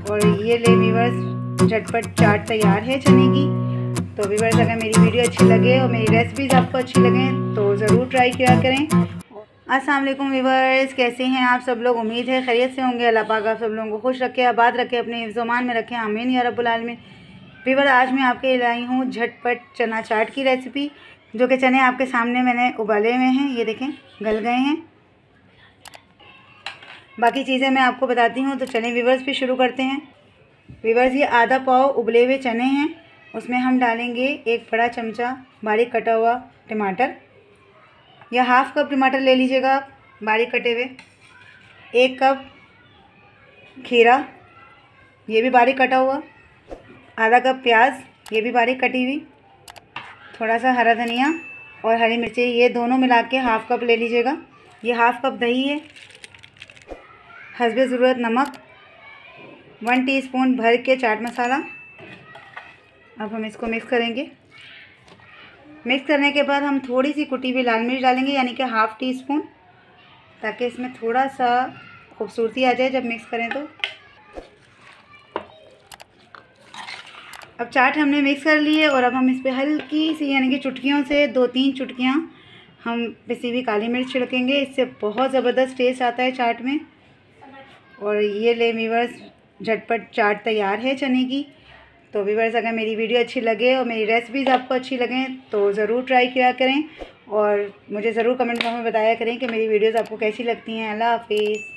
और ये ले व्यूअर्स झटपट चाट तैयार है चने की। तो व्यूअर्स अगर मेरी वीडियो अच्छी लगे और मेरी रेसिपीज़ आपको अच्छी लगें तो ज़रूर ट्राई किया करें। अस्सलाम वालेकुम व्यूअर्स, कैसे हैं आप सब लोग? उम्मीद है खैरियत से होंगे। अल्लाह पाक आप सब लोगों को खुश रखे, आबाद रखे, अपने हिफ्ज़-ओ-मान में रखें, आमीन या रब्बुल आलमीन। व्यूअर्स आज मैं आपके लाई हूँ झटपट चना चाट की रेसिपी, जो कि चने आपके सामने मैंने उबाले हुए हैं, ये देखें गल गए हैं। बाकी चीज़ें मैं आपको बताती हूँ। तो चने व्यूअर्स भी शुरू करते हैं। व्यूअर्स ये आधा पाव उबले हुए चने हैं, उसमें हम डालेंगे एक बड़ा चमचा बारीक कटा हुआ टमाटर, या हाफ़ कप टमाटर ले लीजिएगा आप बारीक कटे हुए। 1 कप खीरा, ये भी बारीक कटा हुआ। आधा कप प्याज, ये भी बारीक कटी हुई। थोड़ा सा हरा धनिया और हरी मिर्ची, ये दोनों मिला के हाफ़ कप ले लीजिएगा। ये हाफ़ कप दही है। हस्बे ज़रूरत नमक, 1 टीस्पून भर के चाट मसाला। अब हम इसको मिक्स करेंगे। मिक्स करने के बाद हम थोड़ी सी कुटी हुई लाल मिर्च डालेंगे, यानी कि हाफ़ टी स्पून, ताकि इसमें थोड़ा सा खूबसूरती आ जाए जब मिक्स करें तो। अब चाट हमने मिक्स कर ली है और अब हम इस पर हल्की सी यानी कि चुटकियों से 2-3 चुटकियाँ हम पिसी हुई काली मिर्च छिड़केंगे। इससे बहुत ज़बरदस्त टेस्ट आता है चाट में। और ये ले व्यूअर्स झटपट चाट तैयार है चने की। तो व्यूअर्स अगर मेरी वीडियो अच्छी लगे और मेरी रेसिपीज़ आपको अच्छी लगें तो ज़रूर ट्राई किया करें और मुझे ज़रूर कमेंट में बताया करें कि मेरी वीडियोज़ आपको कैसी लगती हैं। अल्लाह हाफिज़।